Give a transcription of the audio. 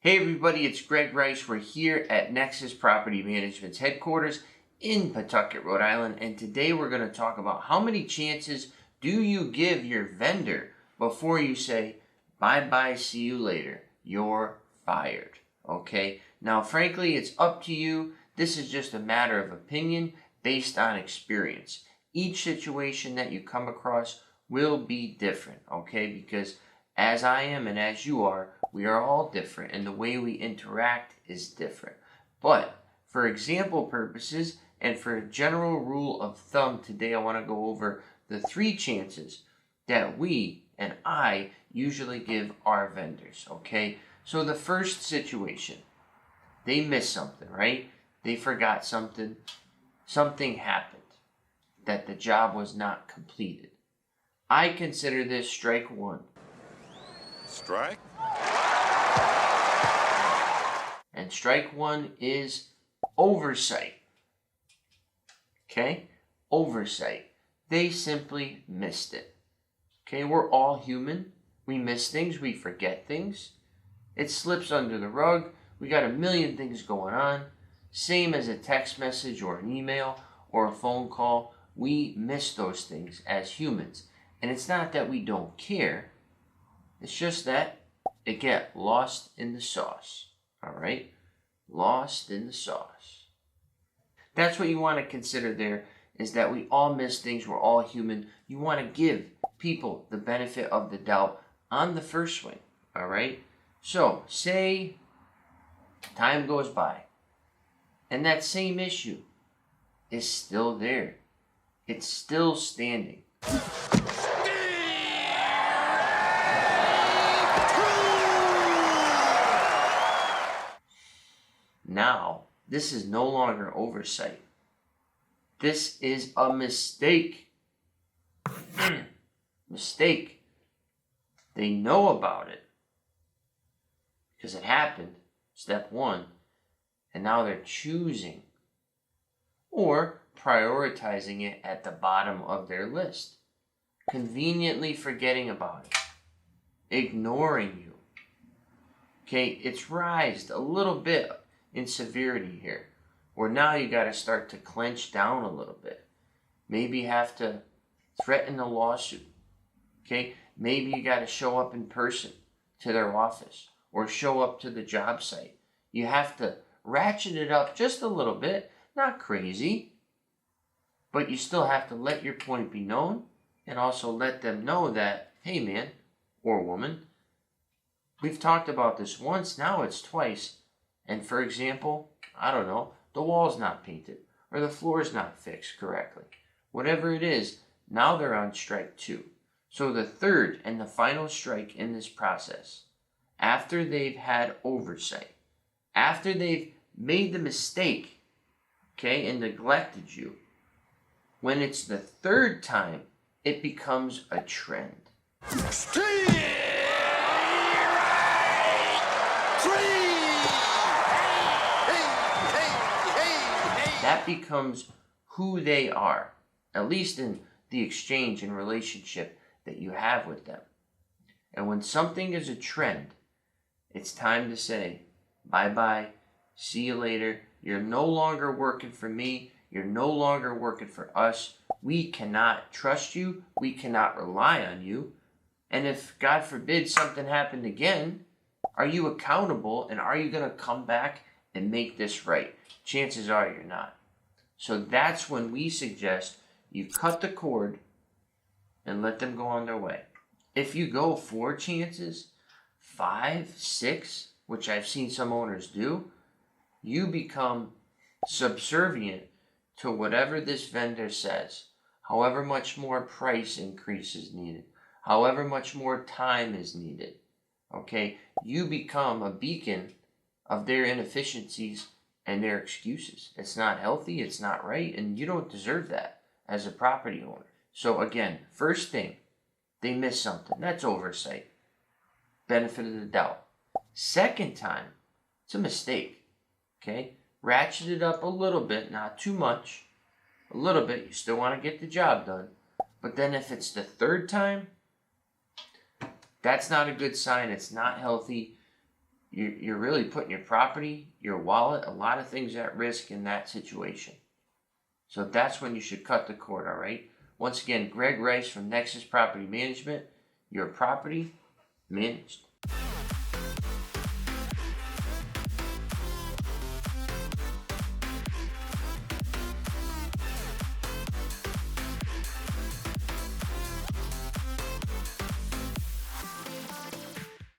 Hey everybody, it's Greg Rice. We're here at Nexus Property Management's headquarters in Pawtucket, Rhode Island, and today we're going to talk about how many chances do you give your vendor before you say, bye-bye, see you later, you're fired, okay? Now, frankly, it's up to you. This is just a matter of opinion based on experience. Each situation that you come across will be different, okay? Because as I am and as you are, we are all different, and the way we interact is different. But for example purposes and for a general rule of thumb, today I want to go over the 3 chances that we and I usually give our vendors, okay? So the first situation, they missed something, right? They forgot something. Something happened that the job was not completed. I consider this strike 1. Strike? And strike 1 is oversight. Okay? Oversight. They simply missed it. Okay? We're all human. We miss things. We forget things. It slips under the rug. We got a million things going on. Same as a text message or an email or a phone call. We miss those things as humans. And it's not that we don't care. It's just that it get lost in the sauce. All right? Lost in the sauce. That's what you want to consider there, is that we all miss things. We're all human. You want to give people the benefit of the doubt on the first swing. All right? So, say time goes by and that same issue is still there. It's still standing. Now, this is no longer oversight. This is a mistake. Mistake. They know about it because it happened, step 1, and now they're choosing or prioritizing it at the bottom of their list, conveniently forgetting about it, ignoring you. Okay, it's rised a little bit in severity here, where now you got to start to clench down a little bit. Maybe have to threaten a lawsuit. Okay, maybe you got to show up in person to their office or show up to the job site. You have to ratchet it up just a little bit, not crazy, but you still have to let your point be known and also let them know that, hey man or woman, we've talked about this once, now it's twice. And for example, I don't know, the wall's not painted or the floor's not fixed correctly. Whatever it is, now they're on strike 2. So the third and the final strike in this process, after they've had oversight, after they've made the mistake, okay, and neglected you, when it's the third time, it becomes a trend. That becomes who they are, at least in the exchange and relationship that you have with them. And when something is a trend, it's time to say, bye-bye, see you later. You're no longer working for me. You're no longer working for us. We cannot trust you. We cannot rely on you. And if, God forbid, something happened again, are you accountable and are you going to come back and make this right? Chances are you're not. So that's when we suggest you cut the cord and let them go on their way. If you go 4 chances, 5, 6, which I've seen some owners do, you become subservient to whatever this vendor says, however much more price increase is needed, however much more time is needed. Okay, you become a beacon of their inefficiencies and their excuses. It's not healthy, it's not right, and you don't deserve that as a property owner. So again, first thing, they missed something. That's oversight. Benefit of the doubt. Second time, it's a mistake. Okay, ratchet it up a little bit, not too much. A little bit, you still want to get the job done. But then if it's the third time, that's not a good sign. It's not healthy. you're really putting your property, your wallet, a lot of things at risk in that situation. So that's when you should cut the cord, all right? Once again, Greg Rice from Nexus Property Management, your property managed.